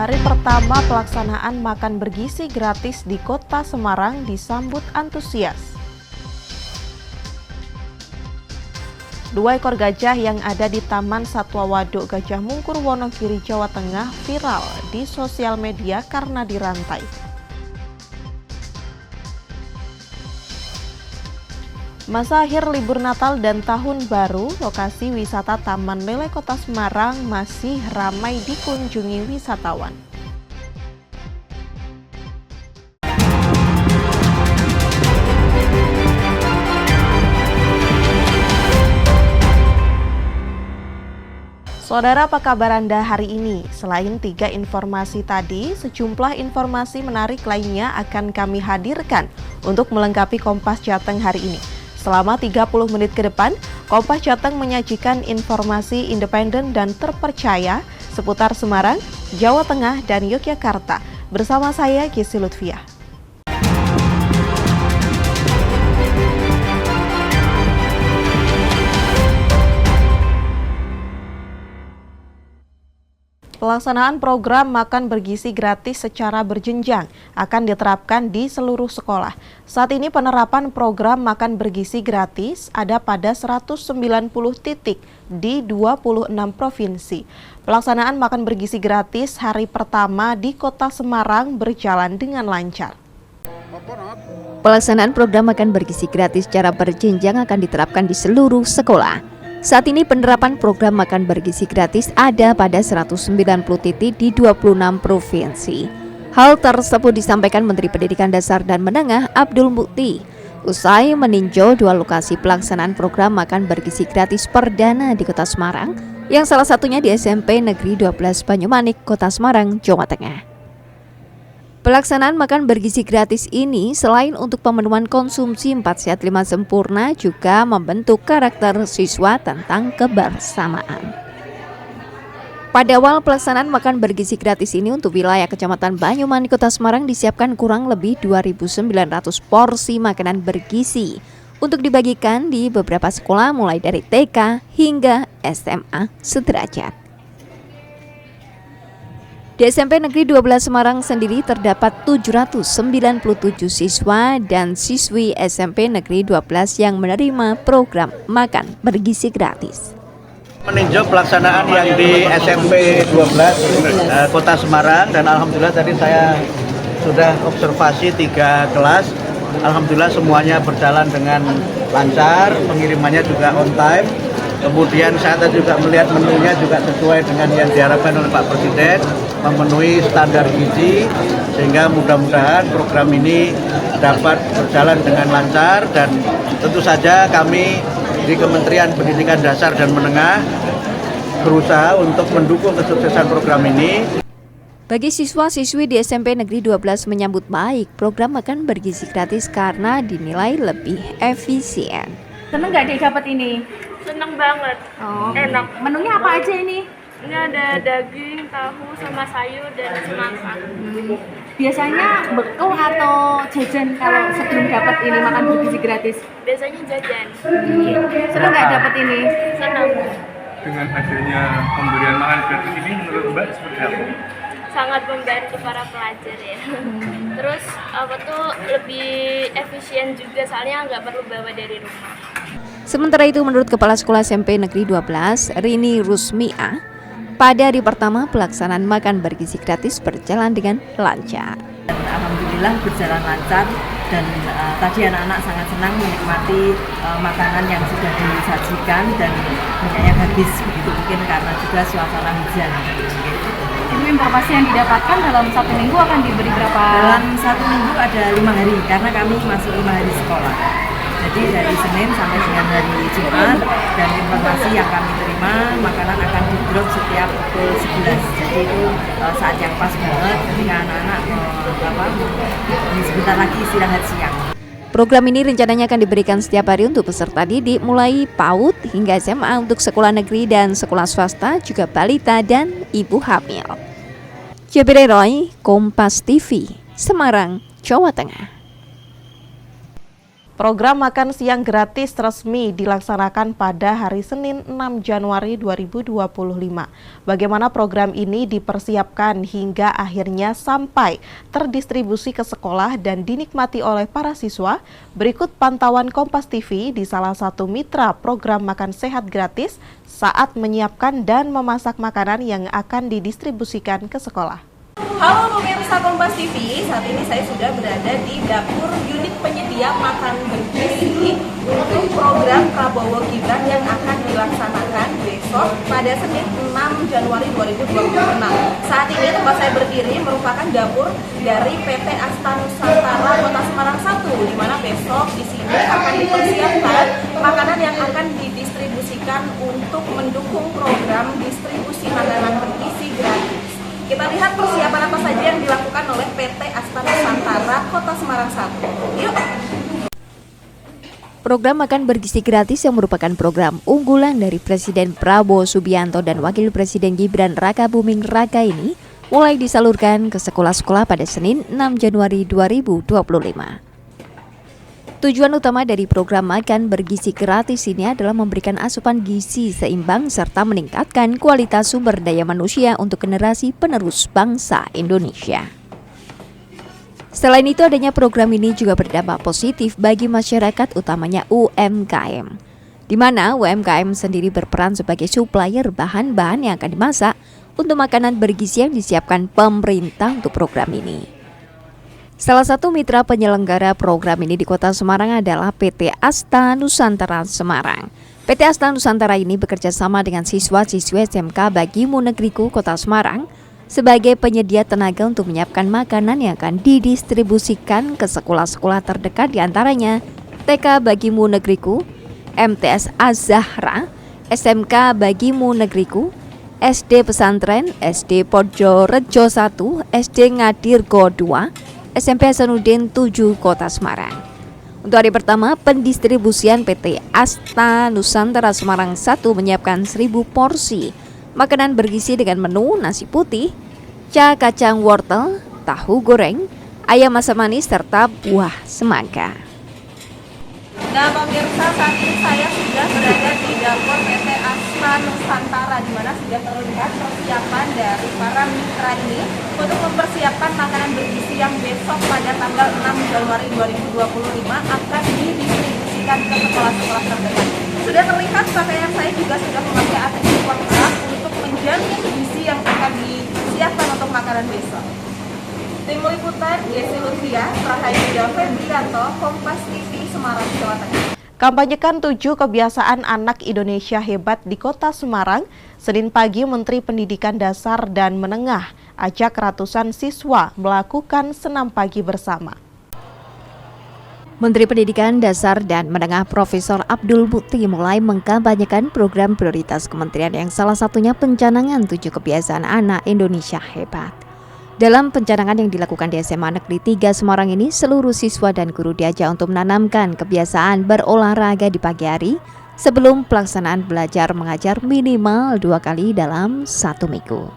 Hari pertama pelaksanaan makan bergizi gratis di Kota Semarang disambut antusias. 2 ekor gajah yang ada di Taman Satwa Waduk Gajah Mungkur, Wonogiri, Jawa Tengah viral di sosial media karena dirantai. Masa akhir libur Natal dan Tahun Baru, lokasi wisata Taman Lele Kota Semarang masih ramai dikunjungi wisatawan. Saudara, apa kabar Anda hari ini? Selain 3 informasi tadi, sejumlah informasi menarik lainnya akan kami hadirkan untuk melengkapi Kompas Jateng hari ini. Selama 30 menit ke depan, Kompas Jateng menyajikan informasi independen dan terpercaya seputar Semarang, Jawa Tengah, dan Yogyakarta. Bersama saya, Gizi Lutfiah. Pelaksanaan program makan bergizi gratis secara berjenjang akan diterapkan di seluruh sekolah. Saat ini penerapan program makan bergizi gratis ada pada 190 titik di 26 provinsi. Pelaksanaan makan bergizi gratis hari pertama di Kota Semarang berjalan dengan lancar. Pelaksanaan program makan bergizi gratis secara berjenjang akan diterapkan di seluruh sekolah. Saat ini penerapan program makan bergizi gratis ada pada 190 titik di 26 provinsi. Hal tersebut disampaikan Menteri Pendidikan Dasar dan Menengah Abdul Mukti usai meninjau 2 lokasi pelaksanaan program makan bergizi gratis perdana di Kota Semarang, yang salah satunya di SMP Negeri 12 Banyumanik, Kota Semarang, Jawa Tengah. Pelaksanaan makan bergizi gratis ini selain untuk pemenuhan konsumsi 4 sehat 5 sempurna juga membentuk karakter siswa tentang kebersamaan. Pada awal pelaksanaan makan bergizi gratis ini untuk wilayah Kecamatan Banyumanik, Kota Semarang disiapkan kurang lebih 2.900 porsi makanan bergizi untuk dibagikan di beberapa sekolah mulai dari TK hingga SMA sederajat. Di SMP Negeri 12 Semarang sendiri terdapat 797 siswa dan siswi SMP Negeri 12 yang menerima program makan bergizi gratis. Meninjau pelaksanaan yang di SMP 12 Kota Semarang, dan alhamdulillah tadi saya sudah observasi 3 kelas. Alhamdulillah semuanya berjalan dengan lancar, pengirimannya juga on time. Kemudian saya juga melihat menunya juga sesuai dengan yang diharapkan oleh Pak Presiden, memenuhi standar gizi, sehingga mudah-mudahan program ini dapat berjalan dengan lancar. Dan tentu saja kami di Kementerian Pendidikan Dasar dan Menengah berusaha untuk mendukung kesuksesan program ini. Bagi siswa-siswi di SMP Negeri 12 menyambut baik program makan bergizi gratis karena dinilai lebih efisien. Seneng nggak Dek dapat ini? Seneng banget. Enak. Menunya apa aja ini? Ini ada daging, tahu, sama sayur dan semangka. Biasanya bekal atau jajan kalau sebelum dapat ini makan bergizi gratis? Biasanya jajan. Seneng nggak dapat ini? Senang. Dengan hasilnya pemberian makan gratis ini, menurut Mbak seperti apa? Sangat membantu para pelajar ya. Terus lebih efisien juga, soalnya nggak perlu bawa dari rumah. Sementara itu menurut Kepala Sekolah SMP Negeri 12 Rini Rusmia, pada hari pertama pelaksanaan makan bergizi gratis berjalan dengan lancar. Alhamdulillah berjalan lancar, dan tadi anak-anak sangat senang menikmati makanan yang sudah disajikan dan banyak yang habis begitu, mungkin karena juga suasana hujan. Ini informasi yang didapatkan dalam 1 minggu akan diberi berapa? Dalam 1 minggu ada 5 hari karena kami masuk 5 hari sekolah. Jadi dari Senin sampai dengan hari Jumat, dan informasi yang kami terima, makanan akan di-drop setiap pukul 11. Jadi itu saat yang pas banget ketika anak-anak sebentar lagi istirahat siang. Program ini rencananya akan diberikan setiap hari untuk peserta didik mulai PAUD hingga SMA untuk sekolah negeri dan sekolah swasta, juga balita dan ibu hamil. Jabir Roy, Kompas TV, Semarang, Jawa Tengah. Program makan siang gratis resmi dilaksanakan pada hari Senin 6 Januari 2025. Bagaimana program ini dipersiapkan hingga akhirnya sampai terdistribusi ke sekolah dan dinikmati oleh para siswa? Berikut pantauan Kompas TV di salah satu mitra program makan sehat gratis saat menyiapkan dan memasak makanan yang akan didistribusikan ke sekolah. Halo pemirsa Kompas TV, saat ini saya sudah berada di dapur unit penyedia makan bergizi untuk program Prabowo Gibran yang akan dilaksanakan besok pada Senin 6 Januari 2026. Saat ini tempat saya berdiri merupakan dapur dari PT Asta Nusantara Kota Semarang 1, di mana besok di sini akan dipersiapkan makanan yang akan didistribusikan untuk mendukung program distribusi makanan bergizi gratis. Kita lihat persiapan apa saja yang dilakukan oleh PT Asta Nusantara Kota Semarang 1. Yuk! Program makan bergizi gratis yang merupakan program unggulan dari Presiden Prabowo Subianto dan Wakil Presiden Gibran Rakabuming Raka ini mulai disalurkan ke sekolah-sekolah pada Senin 6 Januari 2025. Tujuan utama dari program makan bergizi gratis ini adalah memberikan asupan gizi seimbang serta meningkatkan kualitas sumber daya manusia untuk generasi penerus bangsa Indonesia. Selain itu, adanya program ini juga berdampak positif bagi masyarakat, utamanya UMKM, di mana UMKM sendiri berperan sebagai supplier bahan-bahan yang akan dimasak untuk makanan bergizi yang disiapkan pemerintah untuk program ini. Salah satu mitra penyelenggara program ini di Kota Semarang adalah PT Asta Nusantara Semarang. PT Asta Nusantara ini bekerja sama dengan siswa-siswi SMK Bagimu Negriku Kota Semarang sebagai penyedia tenaga untuk menyiapkan makanan yang akan didistribusikan ke sekolah-sekolah terdekat, diantaranya TK Bagimu Negriku, MTS Az-Zahra, SMK Bagimu Negriku, SD Pesantren, SD Podjorejo 1, SD Ngadirgo 2, SMP Hasanuddin 7 Kota Semarang. Untuk hari pertama, pendistribusian PT Asta Nusantara Semarang 1 menyiapkan 1000 porsi makanan bergizi dengan menu nasi putih, kacang wortel, tahu goreng, ayam asam manis, serta buah semangka. Nah pemirsa, saat ini saya sudah berada di dapur PT Asta Nusantara, di mana sudah terlihat persiapan dari para mitra ini untuk mempersiapkan makanan bergizi yang besok pada tanggal 6 Januari 2025 akan didistribusikan ke sekolah-sekolah terdekat. Sudah terlihat pakaian saya juga sudah memakai atribut lengkap untuk menjamin gizi yang akan disiapkan untuk makanan besok. Tim Liputan, Yesi Lutfia, Rahayuda Febrianto, Kompas TV, Semarang, Jawa Tengah. Kampanyekan 7 kebiasaan anak Indonesia hebat di Kota Semarang. Senin pagi Menteri Pendidikan Dasar dan Menengah ajak ratusan siswa melakukan senam pagi bersama. Menteri Pendidikan Dasar dan Menengah Profesor Abdul Mukti mulai mengkampanyekan program prioritas kementerian yang salah satunya pencanangan 7 kebiasaan anak Indonesia hebat. Dalam pencanangan yang dilakukan di SMA Negeri 3 Semarang ini, seluruh siswa dan guru diajak untuk menanamkan kebiasaan berolahraga di pagi hari sebelum pelaksanaan belajar mengajar minimal 2 kali dalam 1 minggu.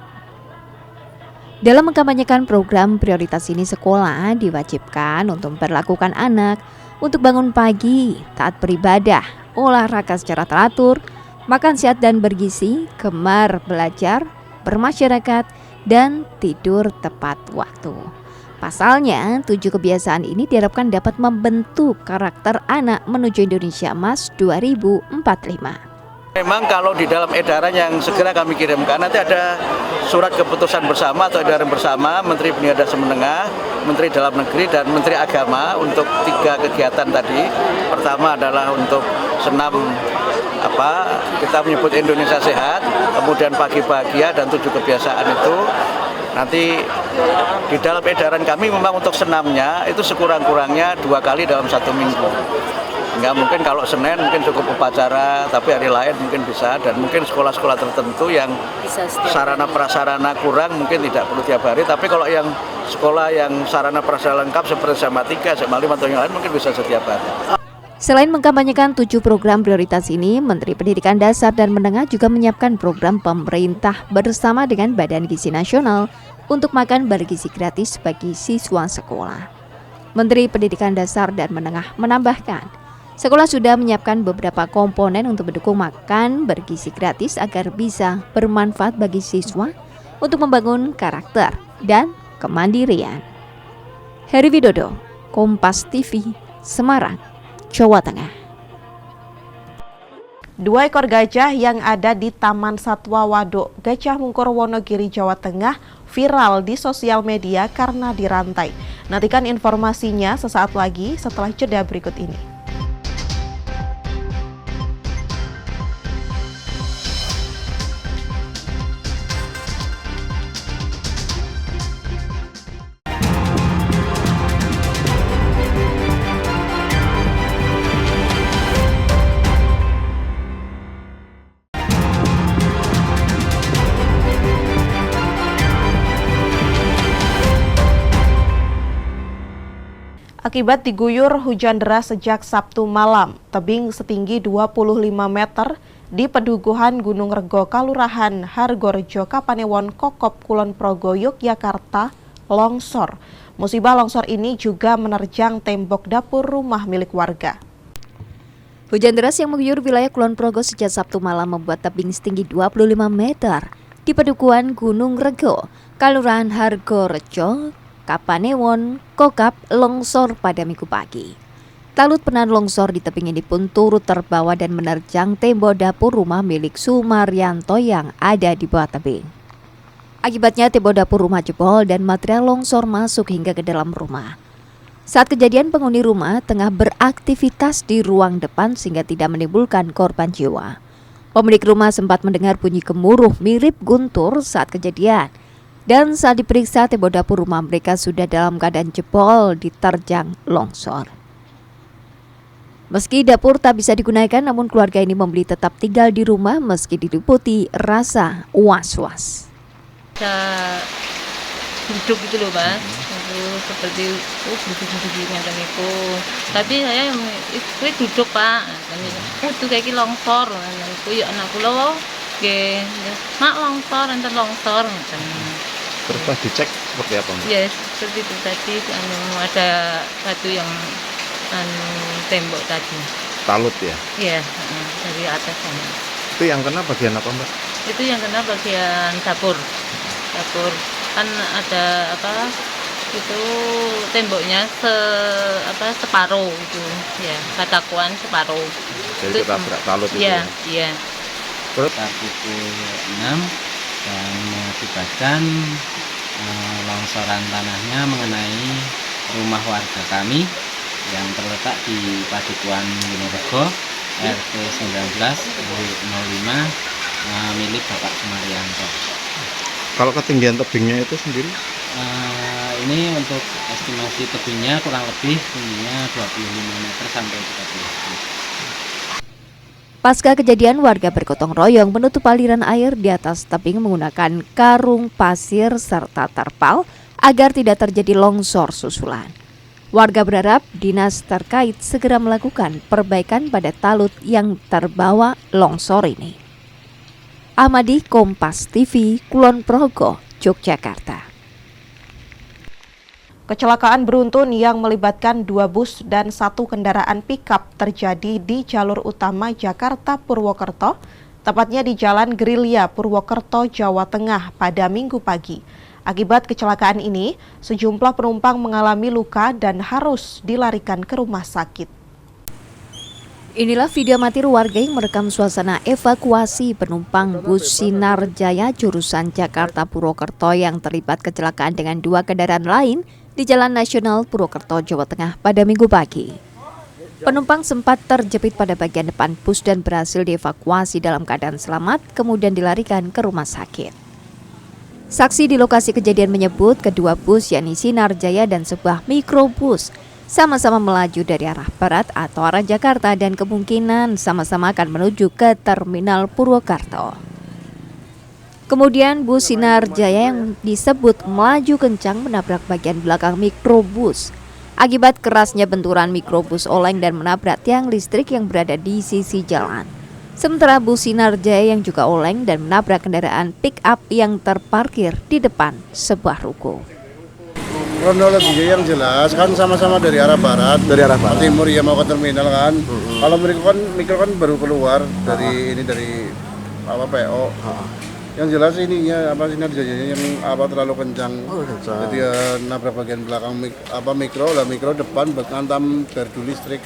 Dalam mengkampanyekan program prioritas ini, sekolah diwajibkan untuk memperlakukan anak untuk bangun pagi, taat beribadah, olahraga secara teratur, makan sehat dan bergizi, gemar belajar, bermasyarakat, dan tidur tepat waktu. Pasalnya, 7 kebiasaan ini diharapkan dapat membentuk karakter anak menuju Indonesia Emas 2045. Memang kalau di dalam edaran yang segera kami kirimkan, nanti ada surat keputusan bersama atau edaran bersama Menteri Pendidikan Dasar Menengah, Menteri Dalam Negeri, dan Menteri Agama untuk 3 kegiatan tadi. Pertama adalah untuk senam kita menyebut Indonesia Sehat, kemudian pagi bahagia, dan 7 kebiasaan itu nanti di dalam edaran kami memang untuk senamnya itu sekurang-kurangnya 2 kali dalam 1 minggu. Nggak mungkin kalau Senin mungkin cukup upacara, tapi hari lain mungkin bisa, dan mungkin sekolah-sekolah tertentu yang sarana prasarana kurang mungkin tidak perlu tiap hari, tapi kalau yang sekolah yang sarana prasarana lengkap seperti SMA 3, SMA 5 atau yang lain mungkin bisa setiap hari. Selain mengkampanyekan 7 program prioritas ini, Menteri Pendidikan Dasar dan Menengah juga menyiapkan program pemerintah bersama dengan Badan Gizi Nasional untuk makan bergizi gratis bagi siswa sekolah. Menteri Pendidikan Dasar dan Menengah menambahkan, sekolah sudah menyiapkan beberapa komponen untuk mendukung makan bergizi gratis agar bisa bermanfaat bagi siswa untuk membangun karakter dan kemandirian. Heri Widodo, Kompas TV, Semarang, Jawa Tengah. 2 ekor gajah yang ada di Taman Satwa Waduk Gajah Mungkur, Wonogiri, Jawa Tengah viral di sosial media karena dirantai. Nantikan informasinya sesaat lagi setelah jeda berikut ini. Akibat diguyur hujan deras sejak Sabtu malam, tebing setinggi 25 meter di Peduguhan Gunung Rego, Kalurahan Hargorejo, Kapanewon, Kokop, Kulon Progo, Yogyakarta, longsor. Musibah longsor ini juga menerjang tembok dapur rumah milik warga. Hujan deras yang mengguyur wilayah Kulon Progo sejak Sabtu malam membuat tebing setinggi 25 meter di Pedukuhan Gunung Rego, Kalurahan Hargorejo, Kapanewon, Kokap, longsor pada Minggu pagi. Talut penahan longsor di tebing ini pun turut terbawa dan menerjang tembok dapur rumah milik Sumaryanto yang ada di bawah tebing. Akibatnya tembok dapur rumah jebol dan material longsor masuk hingga ke dalam rumah. Saat kejadian penghuni rumah tengah beraktivitas di ruang depan sehingga tidak menimbulkan korban jiwa. Pemilik rumah sempat mendengar bunyi gemuruh mirip guntur saat kejadian. Dan saat diperiksa, tembok dapur rumah mereka sudah dalam keadaan jebol diterjang longsor. Meski dapur tak bisa digunakan, namun keluarga ini memilih tetap tinggal di rumah meski diliputi rasa was-was. Duduk gitu loh Mas, itu seperti duduk-duduk itu. Tapi saya itu duduk Pak, itu kayak longsor, itu ya anakku loh, mak longsor, enten longsor. Terus pas dicek seperti apa Mbak? Ya seperti itu tadi, ada batu yang tembok tadi. Talut ya? Iya, dari atas sana. Itu yang kena bagian apa Mbak? Itu yang kena bagian dapur. Dapur kan ada apa? Itu temboknya separuh itu, ya batakuan separuh. Jadi ketabrak talut itu. Iya, iya. Terus pukul 6 dan mengakibatkan longsoran tanahnya mengenai rumah warga kami yang terletak di Padukuhan Gunung Rego RT 19 RW 05 milik Bapak Sumaryanto. Kalau ketinggian tebingnya itu sendiri? Ini untuk estimasi tebingnya kurang lebih tingginya 25 meter sampai 30 meter. Pasca kejadian, warga bergotong royong menutup aliran air di atas tebing menggunakan karung pasir serta terpal agar tidak terjadi longsor susulan. Warga berharap dinas terkait segera melakukan perbaikan pada talut yang terbawa longsor ini. Ahmadi, Kompas TV, Kulon Progo, Yogyakarta. Kecelakaan beruntun yang melibatkan 2 bus dan 1 kendaraan pickup terjadi di jalur utama Jakarta Purwokerto, tepatnya di Jalan Gerilya Purwokerto, Jawa Tengah pada Minggu pagi. Akibat kecelakaan ini, sejumlah penumpang mengalami luka dan harus dilarikan ke rumah sakit. Inilah video amatir warga yang merekam suasana evakuasi penumpang bus Sinar Jaya jurusan Jakarta Purwokerto yang terlibat kecelakaan dengan 2 kendaraan lain di Jalan Nasional Purwokerto, Jawa Tengah pada Minggu pagi. Penumpang sempat terjepit pada bagian depan bus dan berhasil dievakuasi dalam keadaan selamat, kemudian dilarikan ke rumah sakit. Saksi di lokasi kejadian menyebut kedua bus yakni Sinar Jaya dan sebuah mikrobus sama-sama melaju dari arah barat atau arah Jakarta dan kemungkinan sama-sama akan menuju ke Terminal Purwokerto. Kemudian bus Sinar Jaya yang disebut melaju kencang menabrak bagian belakang mikrobus. Akibat kerasnya benturan, mikrobus oleng dan menabrak tiang listrik yang berada di sisi jalan. Sementara bus Sinar Jaya yang juga oleng dan menabrak kendaraan pick up yang terparkir di depan sebuah ruko. kronologinya yang jelas kan sama-sama dari arah barat, timur ya mau ke terminal kan. Kalau mikro kan baru keluar dari PO. Yang jelas ininya sinar jayanya yang terlalu kencang. Jadi nabrak bagian belakang mikro depan menghantam gardu listrik.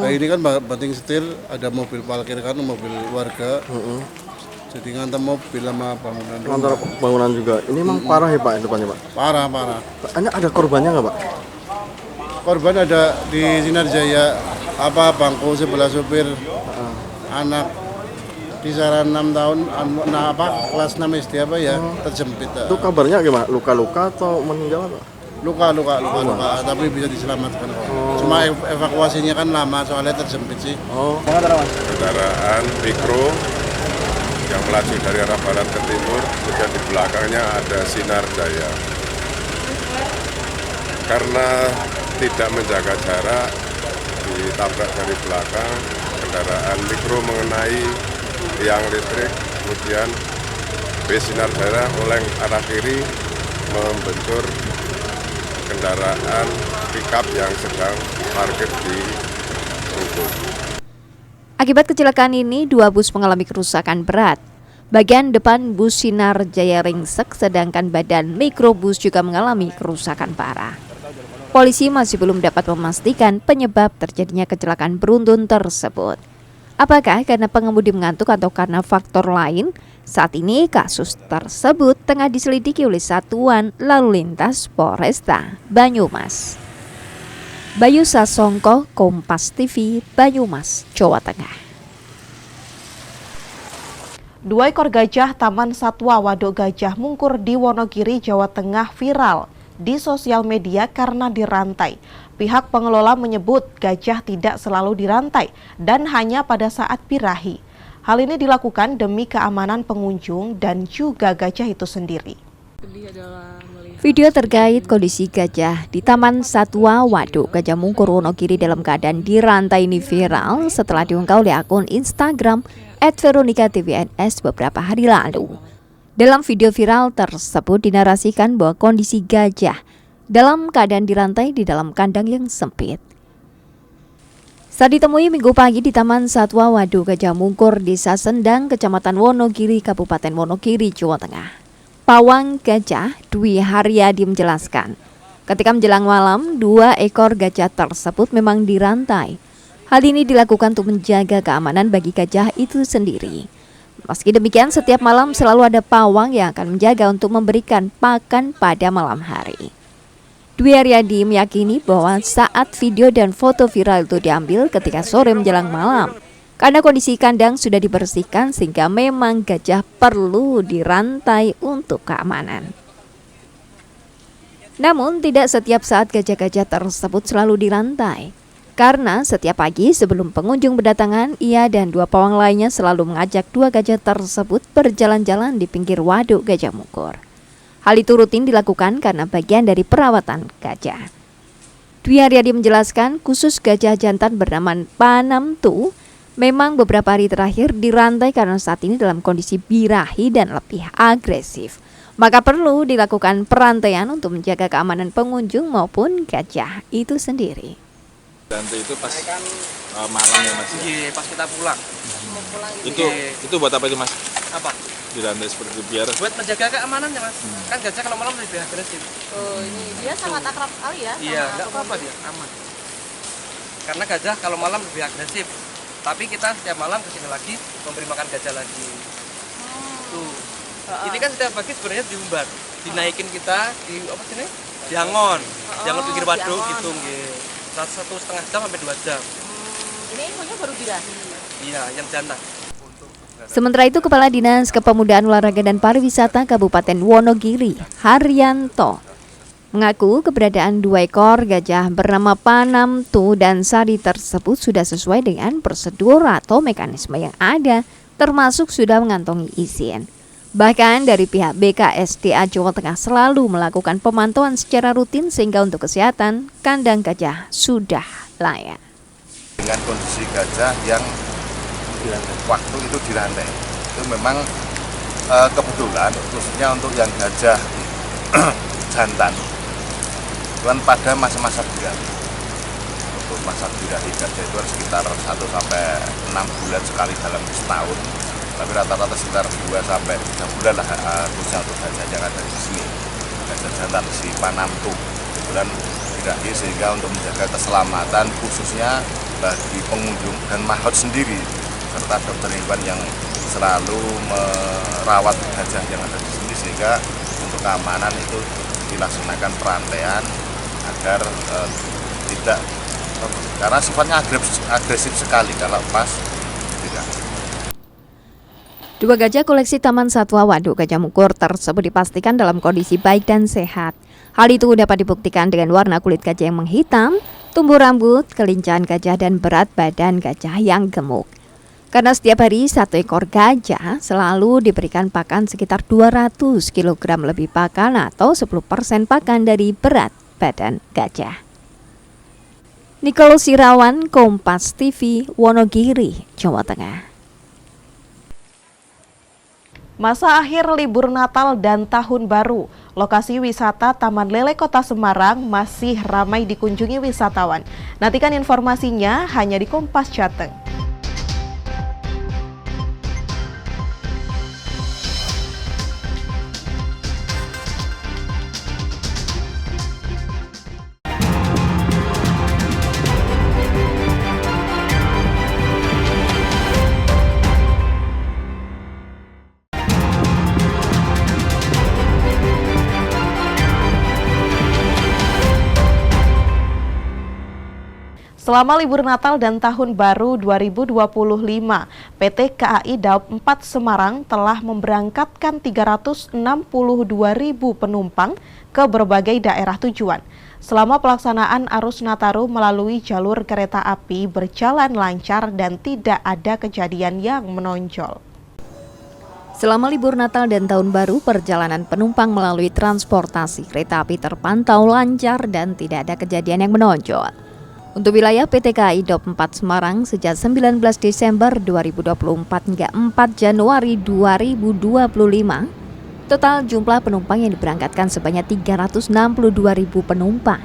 Nah, ini kan banting setir, ada mobil parkir kan, mobil warga. Jadi ngantam mobil sama bangunan. Antara bangunan juga. Ini memang parah ya Pak depannya Pak? Parah. Ada korbannya nggak Pak? Korban ada di Sinar Jaya bangku sebelah supir anak kisaran 6 tahun kelas 6 SD terjepit. Itu kabarnya gimana? Luka-luka atau meninggal Pak? Luka tapi bisa diselamatkan kok. Cuma evakuasinya kan lama soalnya terjepit sih. Kendaraan mikro yang melaju dari arah barat ke timur, kemudian di belakangnya ada Sinar Jaya. Karena tidak menjaga jarak, ditabrak dari belakang, kendaraan mikro mengenai tiang listrik, kemudian bis Sinar Jaya oleng arah kiri membentur kendaraan pickup yang sedang parkir di ruko. Akibat kecelakaan ini, 2 bus mengalami kerusakan berat. Bagian depan bus Sinar Jaya ringsek, sedangkan badan mikrobus juga mengalami kerusakan parah. Polisi masih belum dapat memastikan penyebab terjadinya kecelakaan beruntun tersebut. Apakah karena pengemudi mengantuk atau karena faktor lain? Saat ini kasus tersebut tengah diselidiki oleh Satuan Lalu Lintas Polresta Banyumas. Bayu Sasongko, Kompas TV, Banyumas, Jawa Tengah. 2 ekor gajah Taman Satwa Waduk Gajah Mungkur di Wonogiri, Jawa Tengah viral di sosial media karena dirantai. Pihak pengelola menyebut gajah tidak selalu dirantai dan hanya pada saat birahi. Hal ini dilakukan demi keamanan pengunjung dan juga gajah itu sendiri. Video terkait kondisi gajah di Taman Satwa Waduk Gajah Mungkur Wonogiri dalam keadaan dirantai ini viral setelah diunggah oleh akun Instagram @veronica_tvns beberapa hari lalu. Dalam video viral tersebut dinarasikan bahwa kondisi gajah dalam keadaan dirantai di dalam kandang yang sempit. Saat ditemui Minggu pagi di Taman Satwa Waduk Gajah Mungkur, Desa Sendang, Kecamatan Wonogiri, Kabupaten Wonogiri, Jawa Tengah, Pawang Gajah Dwi Haryadi menjelaskan, ketika menjelang malam 2 ekor gajah tersebut memang dirantai. Hal ini dilakukan untuk menjaga keamanan bagi gajah itu sendiri. Meski demikian, setiap malam selalu ada pawang yang akan menjaga untuk memberikan pakan pada malam hari. Dwi Haryadi meyakini bahwa saat video dan foto viral itu diambil ketika sore menjelang malam, karena kondisi kandang sudah dibersihkan sehingga memang gajah perlu dirantai untuk keamanan. Namun tidak setiap saat gajah-gajah tersebut selalu dirantai. Karena setiap pagi sebelum pengunjung berdatangan, ia dan 2 pawang lainnya selalu mengajak 2 gajah tersebut berjalan-jalan di pinggir Waduk Gajah Mungkur. Hal itu rutin dilakukan karena bagian dari perawatan gajah. Dwi Haryadi menjelaskan khusus gajah jantan bernama Panamtu memang beberapa hari terakhir dirantai karena saat ini dalam kondisi birahi dan lebih agresif. Maka perlu dilakukan perantaian untuk menjaga keamanan pengunjung maupun gajah itu sendiri. Rantai itu pas malam ya Mas? Iya, pas kita pulang. Itu buat apa itu Mas? Apa? Dirantai seperti itu biar? Buat menjaga keamanannya Mas. Kan gajah kalau malam lebih agresif. Oh, ini dia sangat akrab sekali ya? Iya, nggak apa-apa dia, aman. Karena gajah kalau malam lebih agresif. Tapi kita setiap malam kesini lagi memberi makan gajah lagi. Tuh. Ini kan setiap pagi sebenarnya diumbar, dinaikin kita di apa sini? Diangon, diangon pinggir waduk gitu, nggih. 1,5 jam sampai 2 jam. Ini infonya baru birahi. Iya, yang jantan. Sementara itu, Kepala Dinas Kepemudaan Olahraga dan Pariwisata Kabupaten Wonogiri, Haryanto, mengaku keberadaan 2 ekor gajah bernama Panamtu dan Sari tersebut sudah sesuai dengan prosedur atau mekanisme yang ada, termasuk sudah mengantongi izin. Bahkan dari pihak BKSDA Jawa Tengah selalu melakukan pemantauan secara rutin sehingga untuk kesehatan kandang gajah sudah layak. Dengan kondisi gajah yang waktu itu dirantai, itu memang kebetulan khususnya untuk yang gajah jantan Cuman pada masa-masa birahi, untuk masa birahi gajah itu sekitar 1 sampai 6 bulan sekali dalam setahun. Tapi rata-rata sekitar 2 sampai 3 bulan lah khususnya untuk gajah yang ada di sini. Gajah jantan si Panamtu kebetulan birahi, sehingga untuk menjaga keselamatan khususnya bagi pengunjung dan mahat sendiri serta dokter hewan yang selalu merawat gajah yang ada di sini, sehingga untuk keamanan itu dilaksanakan perantaian agar tidak, karena sifatnya agresif sekali kalau pas tidak. 2 gajah koleksi Taman Satwa Waduk Gajah Mungkur tersebut dipastikan dalam kondisi baik dan sehat. Hal itu dapat dibuktikan dengan warna kulit gajah yang menghitam, tumbuh rambut, kelincahan gajah, dan berat badan gajah yang gemuk. Karena setiap hari 1 ekor gajah selalu diberikan pakan sekitar 200 kg lebih pakan atau 10% pakan dari berat badan gajah. Nicole Sirawan, Kompas TV, Wonogiri, Jawa Tengah. Masa akhir libur Natal dan Tahun Baru, lokasi wisata Taman Lele Kota Semarang masih ramai dikunjungi wisatawan. Nantikan informasinya hanya di Kompas Jateng. Selama libur Natal dan Tahun Baru 2025, PT KAI Daob 4 Semarang telah memberangkatkan 362.000 penumpang ke berbagai daerah tujuan. Selama pelaksanaan arus Nataru melalui jalur kereta api berjalan lancar dan tidak ada kejadian yang menonjol. Selama libur Natal dan Tahun Baru, perjalanan penumpang melalui transportasi kereta api terpantau lancar dan tidak ada kejadian yang menonjol. Untuk wilayah PT KAI Daob 4 Semarang sejak 19 Desember 2024 hingga 4 Januari 2025, total jumlah penumpang yang diberangkatkan sebanyak 362.000 penumpang.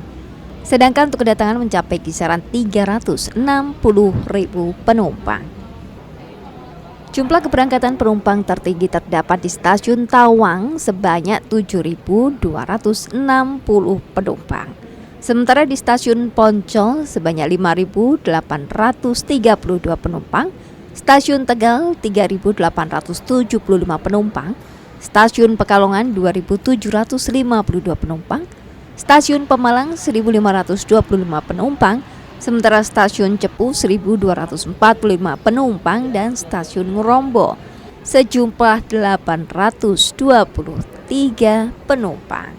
Sedangkan untuk kedatangan mencapai kisaran 360.000 penumpang. Jumlah keberangkatan penumpang tertinggi terdapat di Stasiun Tawang sebanyak 7.260 penumpang. Sementara di Stasiun Poncol sebanyak 5.832 penumpang, Stasiun Tegal 3.875 penumpang, Stasiun Pekalongan 2.752 penumpang, Stasiun Pemalang 1.525 penumpang, sementara Stasiun Cepu 1.245 penumpang dan Stasiun Ngerombo sejumlah 823 penumpang.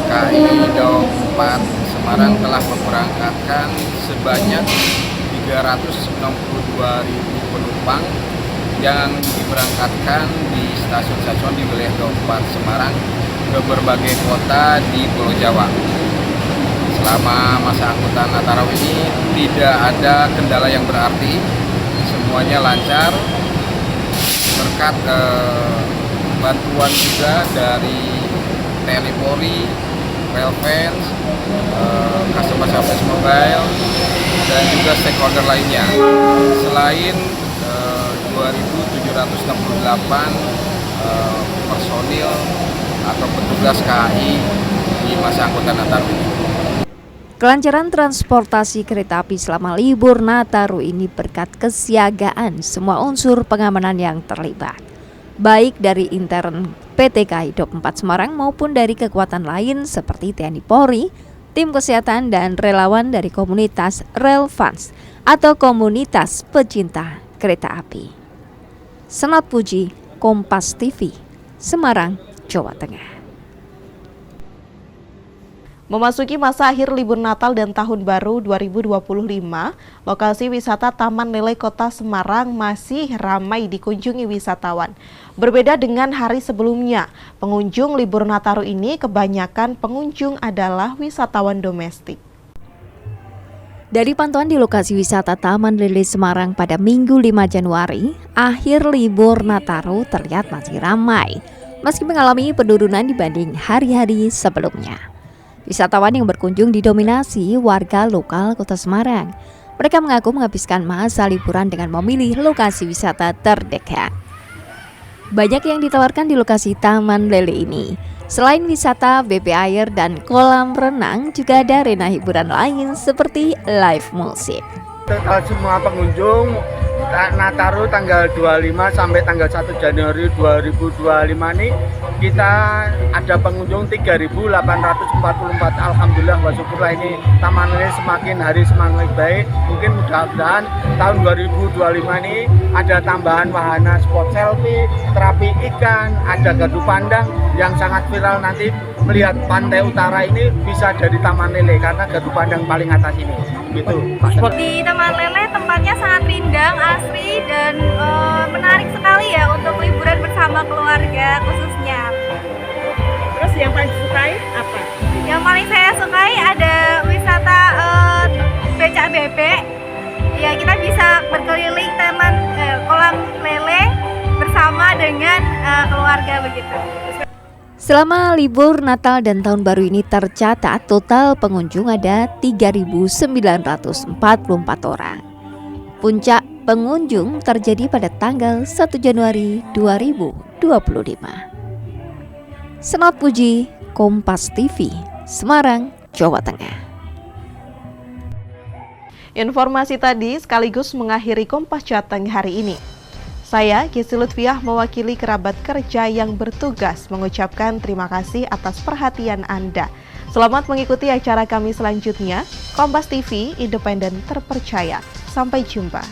KAI Daob 4 Semarang telah memberangkatkan sebanyak 362.000 penumpang yang diberangkatkan di stasiun-stasiun di wilayah Daob 4 Semarang ke berbagai kota di Pulau Jawa. Selama masa angkutan Nataru ini tidak ada kendala yang berarti, semuanya lancar berkat bantuan juga dari TNI Polri, Railfans, Customer Service Mobile, dan juga stakeholder lainnya. Selain 2.768 personil atau petugas KAI di masa angkutan Nataru ini. Kelancaran transportasi kereta api selama libur Nataru ini berkat kesiagaan semua unsur pengamanan yang terlibat, baik dari intern PT KAI Daob 4 Semarang maupun dari kekuatan lain seperti TNI Polri, tim kesehatan dan relawan dari komunitas Railfans atau komunitas pecinta kereta api. Senat Puji, Kompas TV, Semarang, Jawa Tengah. Memasuki masa akhir libur Natal dan Tahun Baru 2025, lokasi wisata Taman Lele Kota Semarang masih ramai dikunjungi wisatawan. Berbeda dengan hari sebelumnya, pengunjung libur Nataru ini kebanyakan pengunjung adalah wisatawan domestik. Dari pantauan di lokasi wisata Taman Lele Semarang pada Minggu 5 Januari, akhir libur Nataru terlihat masih ramai, meski mengalami penurunan dibanding hari-hari sebelumnya. Wisatawan yang berkunjung didominasi warga lokal Kota Semarang. Mereka mengaku menghabiskan masa liburan dengan memilih lokasi wisata terdekat. Banyak yang ditawarkan di lokasi Taman Lele ini. Selain wisata BP air dan kolam renang, juga ada arena hiburan lain seperti live musik. Semua pengunjung Nataru tanggal 25 sampai tanggal 1 Januari 2025 ini kita ada pengunjung 3.844. Alhamdulillah wa syukurlah, ini Taman Lele semakin hari semakin baik. Mungkin mudah-mudahan tahun 2025 ini ada tambahan wahana spot selfie, terapi ikan, ada gardu pandang yang sangat viral. Nanti melihat pantai utara ini bisa dari Taman Lele karena gardu pandang paling atas ini. Gitu. Di Taman Lele tempatnya sangat rindang, asri, dan menarik sekali ya untuk liburan bersama keluarga khususnya. Terus yang paling disukai apa? Yang paling saya sukai ada wisata becak bebek. Ya, kita bisa berkeliling taman kolam lele bersama dengan keluarga begitu. Selama libur Natal dan Tahun Baru ini tercatat total pengunjung ada 3.944 orang. Puncak pengunjung terjadi pada tanggal 1 Januari 2025. Senot Puji, Kompas TV, Semarang, Jawa Tengah. Informasi tadi sekaligus mengakhiri Kompas Jateng hari ini. Saya, Gizi Lutfiah, mewakili kerabat kerja yang bertugas mengucapkan terima kasih atas perhatian Anda. Selamat mengikuti acara kami selanjutnya. Kompas TV, independen terpercaya. Sampai jumpa.